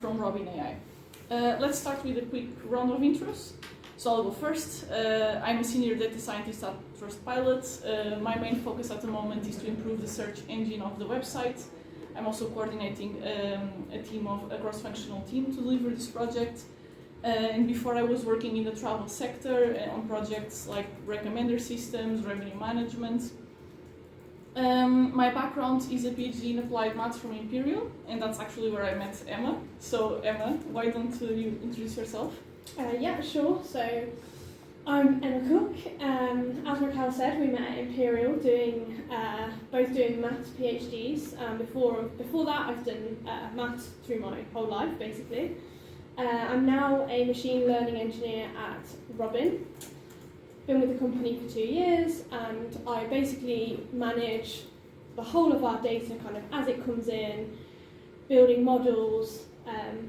from Robin AI. Let's start with a quick round of intros. So I'll go first. I'm a senior data scientist at Trustpilot. My main focus at the moment is to improve the search engine of the website. I'm also coordinating a cross-functional team to deliver this project. And before I was working in the travel sector on projects like recommender systems, revenue management. My background is a PhD in applied maths from Imperial, and that's actually where I met Emma. So Emma, why don't you introduce yourself? Yeah, sure. So I'm Emma Cooke. As Raquel said, we met at Imperial both doing maths PhDs. Before that, I've done maths through my whole life, basically. I'm now a machine learning engineer at Robin. Been with the company for 2 years, and I basically manage the whole of our data kind of as it comes in, building models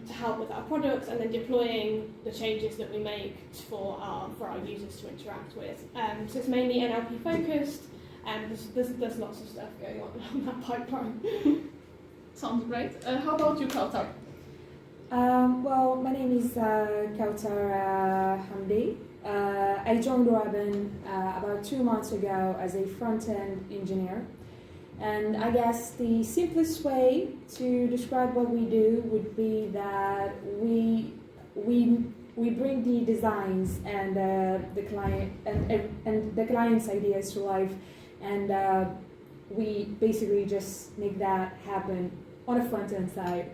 to help with our products, and then deploying the changes that we make for our users to interact with. So it's mainly NLP focused, and there's lots of stuff going on that pipeline. Sounds great. How about you, Kawtar? Well, my name is Kawtar Hamdi. I joined Robin about 2 months ago as a front-end engineer. And I guess the simplest way to describe what we do would be that we bring the designs and the client and the client's ideas to life, and we basically just make that happen on a front-end side.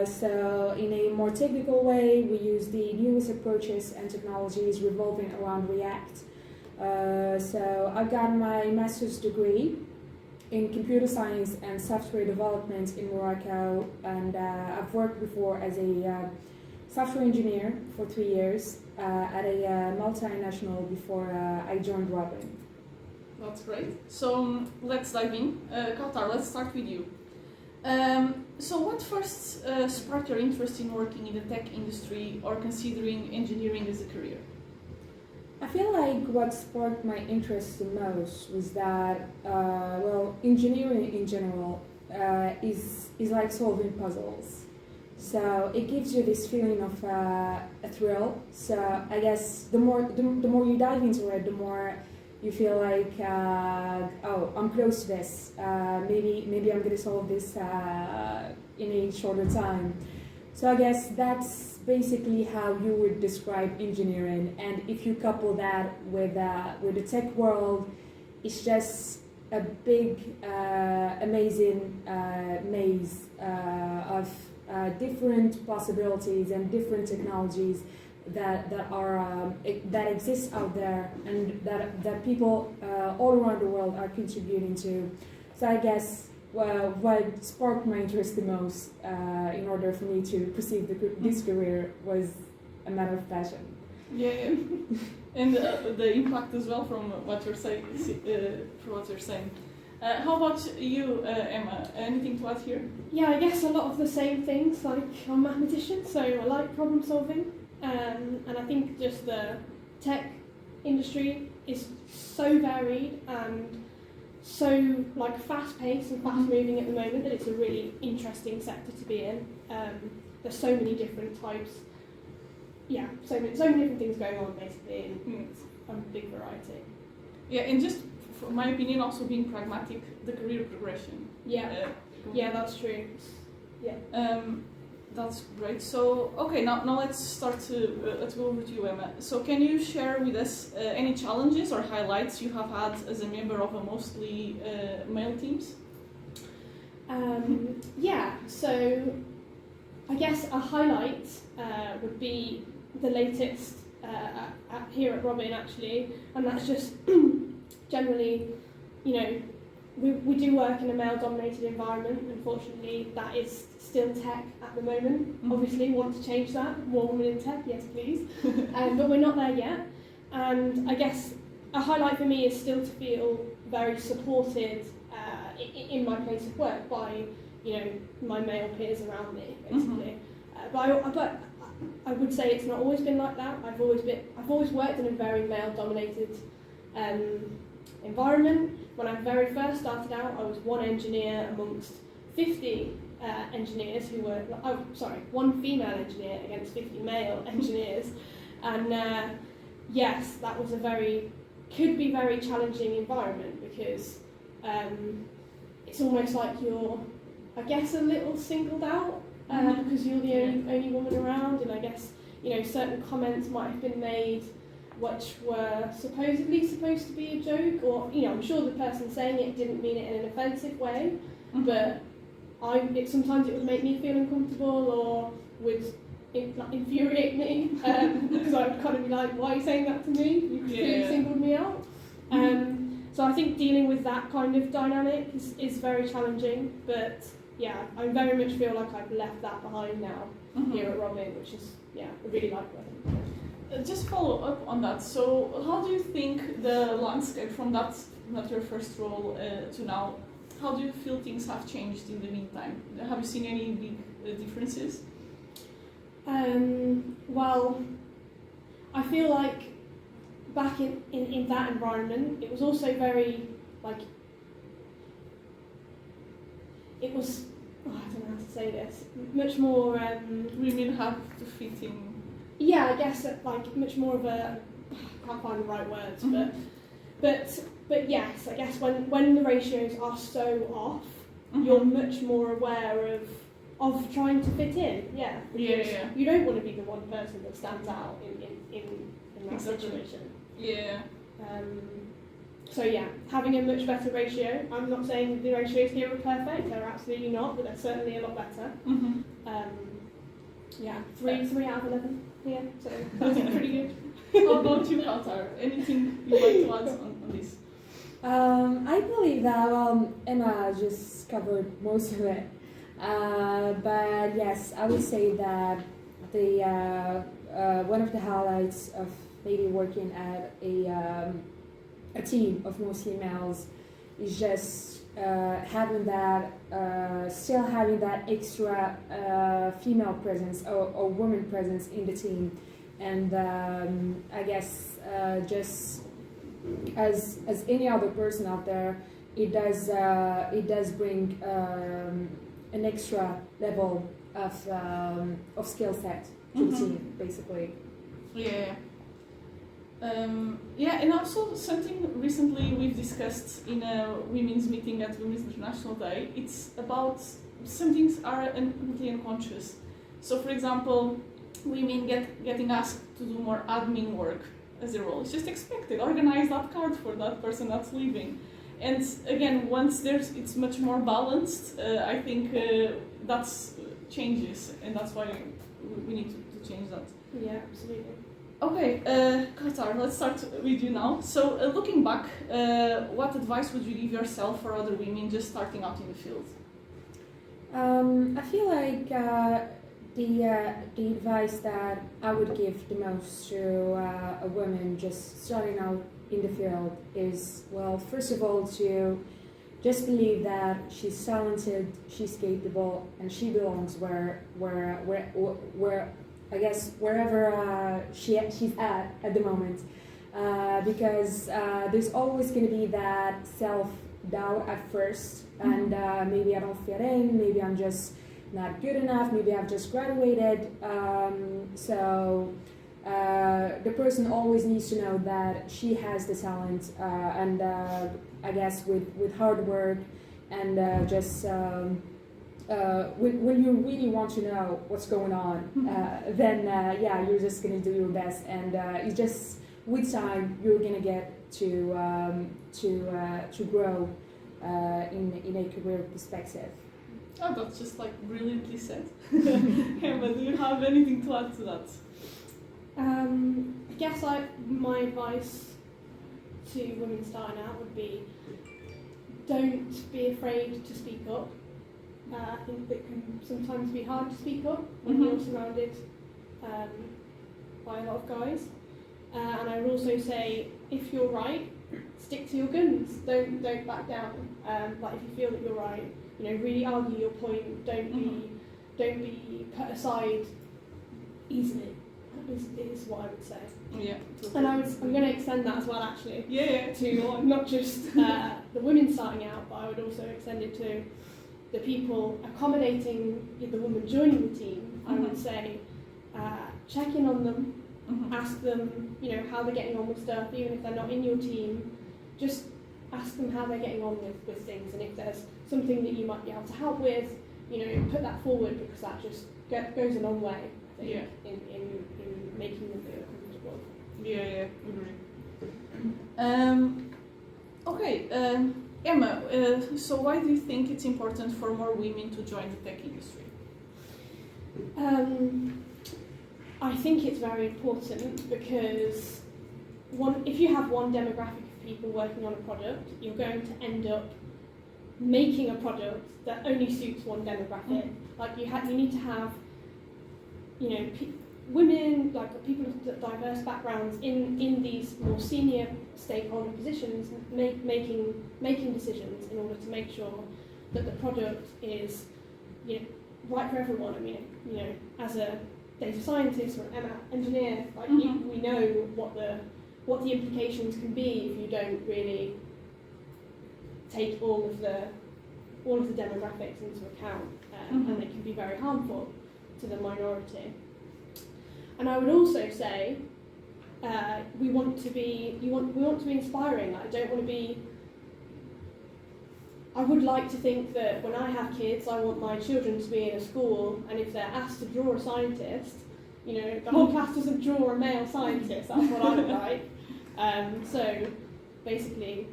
So in a more technical way, we use the newest approaches and technologies revolving around React. So I've got my master's degree in computer science and software development in Morocco, and I've worked before as a software engineer for 3 years at a multinational before I joined Robin. That's great. So let's dive in. Kawtar, let's start with you. So what first sparked your interest in working in the tech industry or considering engineering as a career? I feel like what sparked my interest the most was that, engineering in general is like solving puzzles. So it gives you this feeling of a thrill. So I guess the more you dive into it, the more you feel like, I'm close to this. Maybe I'm going to solve this in a shorter time. So I guess that's basically how you would describe engineering. And if you couple that with the tech world, it's just a big, amazing maze of different possibilities and different technologies that exist out there, and that people all around the world are contributing to. So I guess what sparked my interest the most in order for me to pursue this career was a matter of passion. Yeah. And the impact as well from what you're saying. How about you, Emma? Anything to add here? Yeah, I guess a lot of the same things. Like, I'm a mathematician, so I like problem solving. And I think just the tech industry is so varied and so fast-paced and fast-moving at the moment that it's a really interesting sector to be in. There's so many different types. Yeah, so many different things going on basically, and it's a big variety. Yeah, and just from my opinion, also being pragmatic, the career progression. Yeah, that's true. Yeah. That's great. So, okay, now let's go over to you, Emma. So, can you share with us any challenges or highlights you have had as a member of a mostly male teams? Yeah. So, I guess a highlight would be the latest here at Robin, actually, and that's just generally, we do work in a male-dominated environment. Unfortunately, that is still tech at the moment. Mm-hmm. Obviously, want to change that. More women in tech, yes, please. But we're not there yet. And I guess a highlight for me is still to feel very supported in my place of work by, my male peers around me, basically. Mm-hmm. But I would say it's not always been like that. I've always worked in a very male-dominated environment. When I very first started out, I was one engineer amongst 50 engineers who were, one female engineer against 50 male engineers, and yes, that was could be very challenging environment because it's almost like you're, I guess, a little singled out because you're the only woman around, and I guess, you know, certain comments might have been made which were supposedly supposed to be a joke, or, you know, I'm sure the person saying it didn't mean it in an offensive way, but sometimes it would make me feel uncomfortable or would infuriate me because I would kind of be like, why are you saying that to me? You clearly singled me out. So I think dealing with that kind of dynamic is very challenging, but yeah, I very much feel like I've left that behind now here at Robin, which is, I really like working. Just follow up on that. So how do you think the landscape from that, not your first role, to now, how do you feel things have changed in the meantime? Have you seen any big differences? Well, I feel like back in that environment, it was also very, like, it was, I don't know how to say this, much more... women have to fit in. Yeah, I guess, like, much more of a, I can't find the right words, but yes, I guess when the ratios are so off, you're much more aware of trying to fit in, You don't want to be the one person that stands out in that situation. Yeah. So yeah, having a much better ratio. I'm not saying the ratios here are perfect, they're absolutely not, but they're certainly a lot better. Three out of 11 here, so that's pretty good. How about you, Kawtar? Anything you'd like to add on this? I believe that, Emma just covered most of it. But yes, I would say that the one of the highlights of maybe working at a team of mostly males is just having that, still having that extra female presence or woman presence in the team, and I guess just as any other person out there, it does bring an extra level of skill set to the team, basically. Yeah. And also something recently we've discussed in a women's meeting at Women's International Day, it's about some things are completely unconscious. So for example, women getting asked to do more admin work as a role. It's just expected. Organize that card for that person that's leaving. And again, once it's much more balanced, I think that's changes, and that's why we need to change that. Yeah, absolutely. Okay, Kawtar, let's start with you now. So, looking back, what advice would you give yourself or other women just starting out in the field? I feel like the advice that I would give the most to a woman just starting out in the field is, well, first of all, to just believe that she's talented, she's capable, and she belongs where I guess wherever she's at the moment, because there's always going to be that self-doubt at first, and maybe I don't fit in, maybe I'm just not good enough, maybe I've just graduated, so the person always needs to know that she has the talent, and I guess with hard work and just when you really want to know what's going on, then you're just gonna do your best, and you just with time you're gonna get to grow in a career perspective. Oh, that's just like brilliantly said. Emma, do you have anything to add to that? I guess my advice to women starting out would be, don't be afraid to speak up. I think it can sometimes be hard to speak up when you're surrounded by a lot of guys. And I would also say, if you're right, stick to your guns. Don't back down. Like if you feel that you're right, really argue your point. Don't be put aside easily. Is what I would say. Yeah. And I'm going to extend that as well, actually. Yeah. To not just the women starting out, but I would also extend it to the people accommodating the woman joining the team, I would say check in on them, ask them, how they're getting on with stuff, even if they're not in your team. Just ask them how they're getting on with things, and if there's something that you might be able to help with, put that forward, because that just goes a long way, I think, in making them feel comfortable. Yeah, agree. Okay, Emma, so why do you think it's important for more women to join the tech industry? I think it's very important because if you have one demographic of people working on a product, you're going to end up making a product that only suits one demographic. Like you need to have, women, like people of diverse backgrounds in these more senior stakeholder positions, making decisions in order to make sure that the product is, right for everyone. I mean, as a data scientist or an engineer, like we know what the implications can be if you don't really take all of the demographics into account, and they can be very harmful to the minority. And I would also say we want to be inspiring. I don't want to be. I would like to think that when I have kids, I want my children to be in a school, and if they're asked to draw a scientist, the whole class doesn't draw a male scientist. That's what I would like. So basically,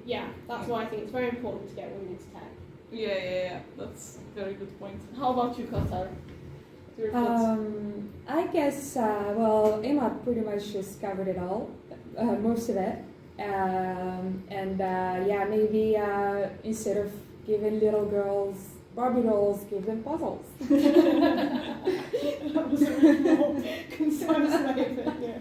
that's why I think it's very important to get women into tech. Yeah, that's a very good point. How about you, Kawtar? I guess, Emma pretty much just covered it all, most of it. Maybe instead of giving little girls Barbie dolls, give them puzzles. That was a bit more concise way of it,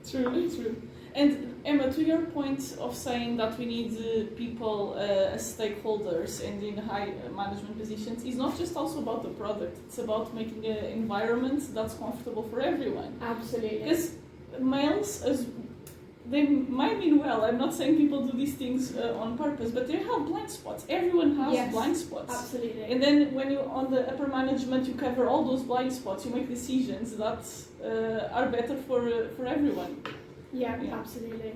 True. And Emma, to your point of saying that we need people as stakeholders and in high management positions, it's not just also about the product, it's about making an environment that's comfortable for everyone. Absolutely. Because males, they might mean well, I'm not saying people do these things on purpose, but they have blind spots. Everyone has blind spots. Absolutely. And then when you're on the upper management, you cover all those blind spots, you make decisions that are better for everyone. Yeah, absolutely.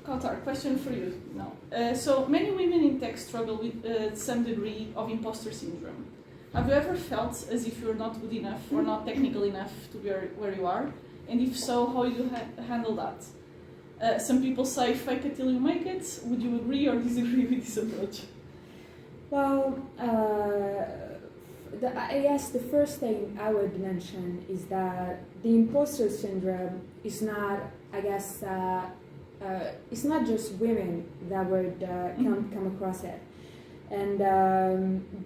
Kawtar, question for you now. So many women in tech struggle with some degree of imposter syndrome. Have you ever felt as if you're not good enough or not technical enough to be where you are? And if so, how you handle that? Some people say fake it till you make it. Would you agree or disagree with this approach? Well, I guess the first thing I would mention is that the imposter syndrome is not, it's not just women that would come across it. And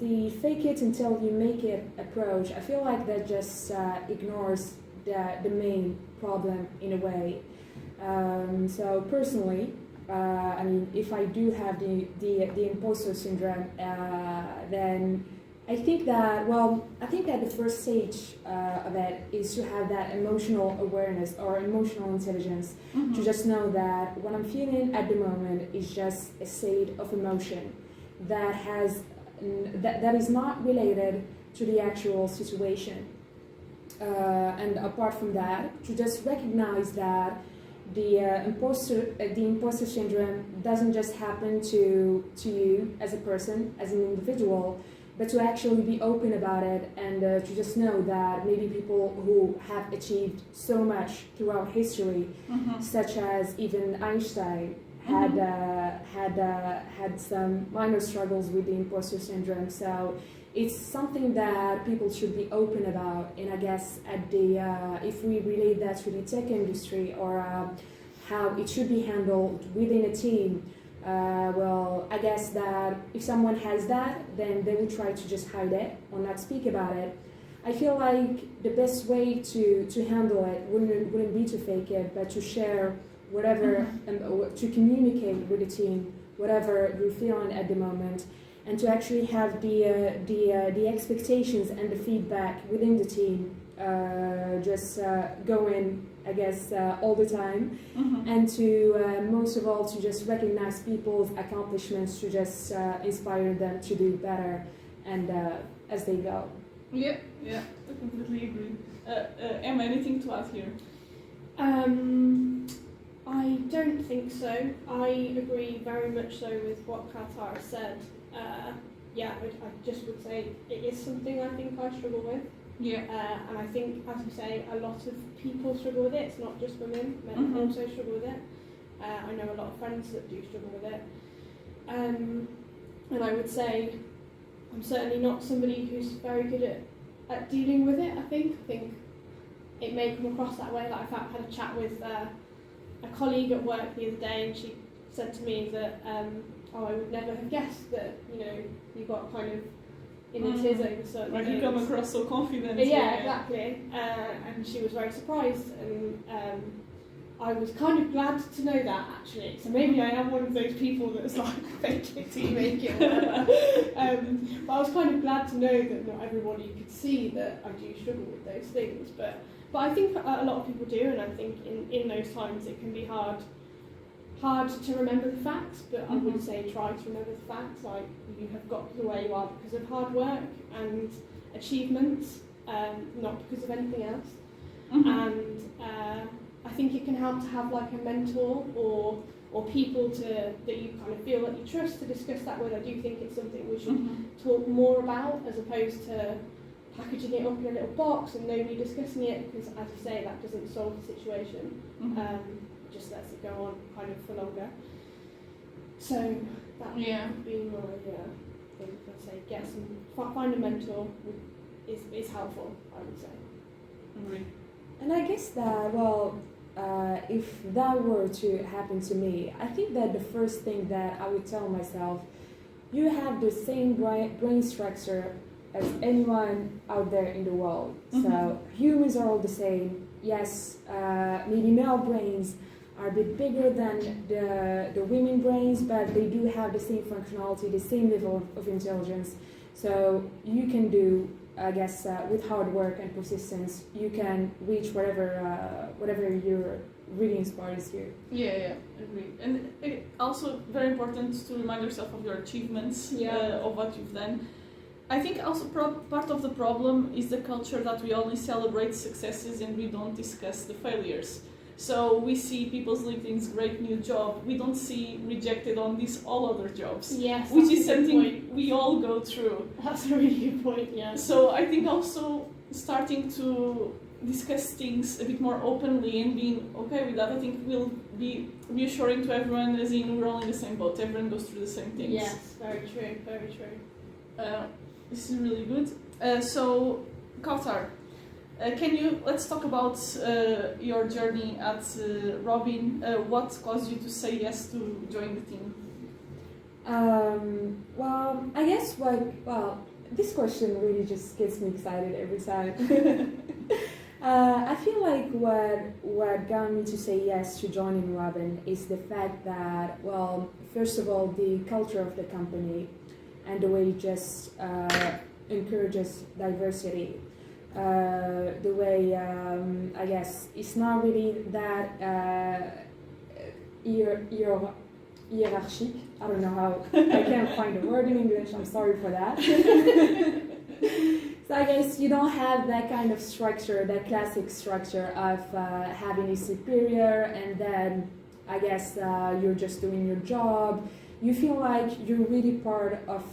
the fake it until you make it approach, I feel like that just ignores the main problem in a way. So personally, if I do have the imposter syndrome, then I think that the first stage of it is to have that emotional awareness or emotional intelligence, to just know that what I'm feeling at the moment is just a state of emotion that is not related to the actual situation. And apart from that, to just recognize that the imposter syndrome doesn't just happen to you as a person, as an individual, but to actually be open about it, and to just know that maybe people who have achieved so much throughout history, such as even Einstein, had some minor struggles with the imposter syndrome. So it's something that people should be open about. And I guess if we relate that to the tech industry, or how it should be handled within a team, I guess that if someone has that, then they will try to just hide it or not speak about it. I feel like the best way to handle it wouldn't be to fake it, but to share whatever, to communicate with the team whatever you're feeling at the moment, and to actually have the expectations and the feedback within the team just go in I guess, all the time. Mm-hmm. And to, most of all, to just recognize people's accomplishments, to just inspire them to do better and as they go. Yeah, I completely agree. Emma, anything to add here? I don't think so. I agree very much so with what Kawtar said. I just would say it is something I think I struggle with. Yeah. And I think, as you say, a lot of people struggle with it. It's not just women. Men Mm-hmm. also struggle with it. I know a lot of friends that do struggle with it. And I would say I'm certainly not somebody who's very good at dealing with it, I think it may come across that way. Like I had a chat with a colleague at work the other day, and she said to me that I would never have guessed that you got kind of in a tiz over certain Like things. you come across so confident. Yeah, exactly. And she was very surprised, and I was kind of glad to know that actually. So maybe I am one of those people that's like fake it till you make it, or whatever. But I was kind of glad to know that not everybody could see that I do struggle with those things. But I think a lot of people do, and I think in those times it can be hard to remember the facts. But I would say try to remember the facts. Like you have got to where you are because of hard work and achievements, not because of anything else. Mm-hmm. And I think it can help to have like a mentor or people that you kind of feel that you trust to discuss that with. I do think it's something we should talk more about, as opposed to packaging it up in a little box and nobody discussing it, because as you say, that doesn't solve the situation. It just lets it go on kind of for longer. So that would be my thing. I'd say find a mentor is helpful, I would say. Agree. And I guess that, if that were to happen to me, I think that the first thing that I would tell myself, you have the same brain structure as anyone out there in the world. So humans are all the same. Yes, maybe male brains are a bit bigger than the women brains, but they do have the same functionality, the same level of intelligence. So you can do, I guess, with hard work and persistence, you can reach whatever your really inspires you. Yeah, agree. And also very important to remind yourself of your achievements, of what you've done. I think also part of the problem is the culture that we only celebrate successes and we don't discuss the failures. So we see people's LinkedIn's great new job. We don't see rejected on these all other jobs. Yes, which is something we all go through. That's a really good point, yeah. So I think also starting to discuss things a bit more openly and being okay with that, I think will be reassuring to everyone, as in we're all in the same boat, everyone goes through the same things. Yes, very true, very true. This is really good. So, Kawtar, let's talk about your journey at Robin. What caused you to say yes to join the team? I guess this question really just gets me excited every time. I feel like what got me to say yes to joining Robin is the fact that, first of all, the culture of the company and the way it just encourages diversity. The way, I guess, it's not really that hierarchic. I don't know how, I can't find a word in English, I'm sorry for that. So I guess you don't have that kind of structure, that classic structure of having a superior and then I guess you're just doing your job. You feel like you're really part of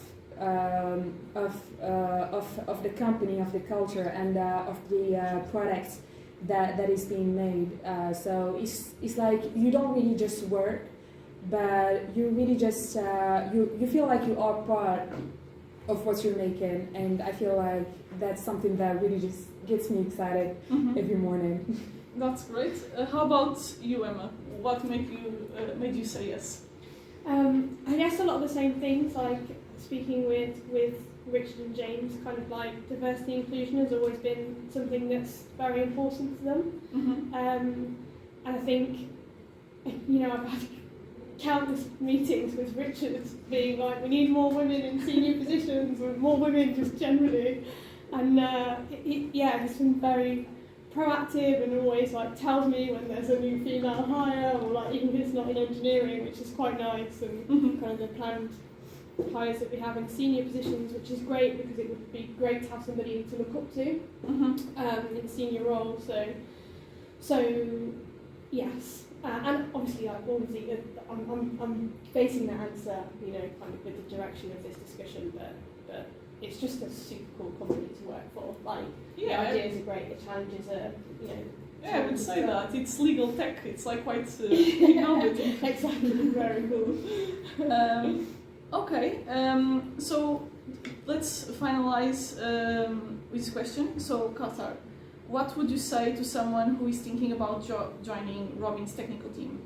the company, of the culture, and of the product that is being made. So it's like you don't really just work, but you really just you feel like you are part of what you're making, and I feel like that's something that really just gets me excited every morning. That's great. How about you, Emma? What made you say yes? I guess a lot of the same things, like speaking with Richard and James, kind of like diversity and inclusion has always been something that's very important to them. And I think, I've had countless meetings with Richard being like, we need more women in senior positions, or more women just generally. And he's been very proactive and always like tells me when there's a new female hire, or like even if it's not in engineering, which is quite nice, and kind of the planned hires that we have in senior positions, which is great because it would be great to have somebody to look up to in a senior role. So yes, and obviously, I'm basing that answer, kind of with the direction of this discussion, but it's just a super cool company to work for. Like, the ideas are great, the challenges are, Yeah, I would say that. It's legal tech. It's like quite innovative. Exactly, very cool. Okay, so let's finalize with this question. So, Kawtar, what would you say to someone who is thinking about joining Robin's technical team?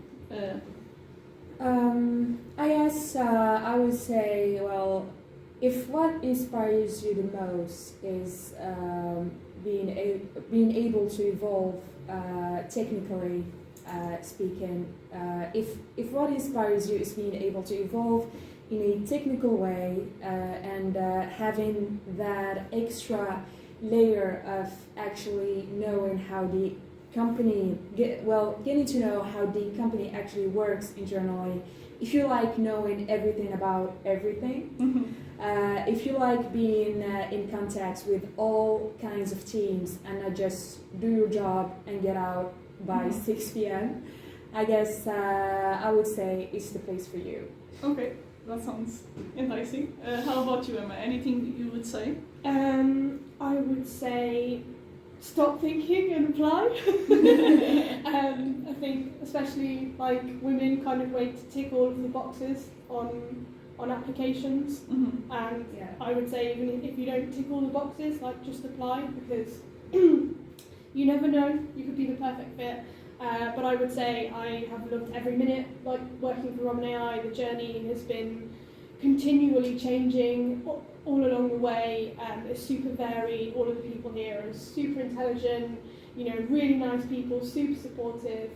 I guess I would say, well, if what inspires you the most is being able to evolve technically speaking, if what inspires you is being able to evolve in a technical way and having that extra layer of actually knowing how the company getting to know how the company actually works internally, if you like knowing everything about everything, if you like being in contact with all kinds of teams and not just do your job and get out by 6 p.m, I guess I would say it's the place for you. Okay, that sounds enticing. How about you, Emma? Anything you would say? I would say stop thinking and apply. I think especially like women kind of wait to tick all of the boxes on applications, and I would say even if you don't tick all the boxes, like just apply, because you never know, you could be the perfect fit. But I would say I have loved every minute, like working for Robin AI. The journey has been continually changing all along the way. It's super varied. All of the people here are super intelligent, really nice people, super supportive.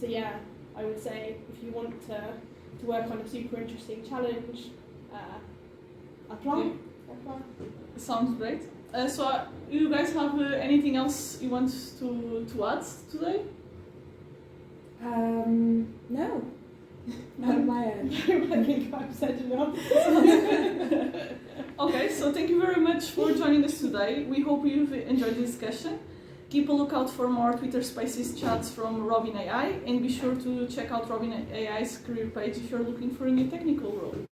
So yeah, I would say if you want to work on a super interesting challenge, apply. Sounds great. So you guys have anything else you want to add today? No. Not on my end. I think I've said enough. Okay, so thank you very much for joining us today. We hope you've enjoyed the discussion. Keep a lookout for more Twitter Spaces chats from Robin AI, and be sure to check out Robin AI's career page if you're looking for a new technical role.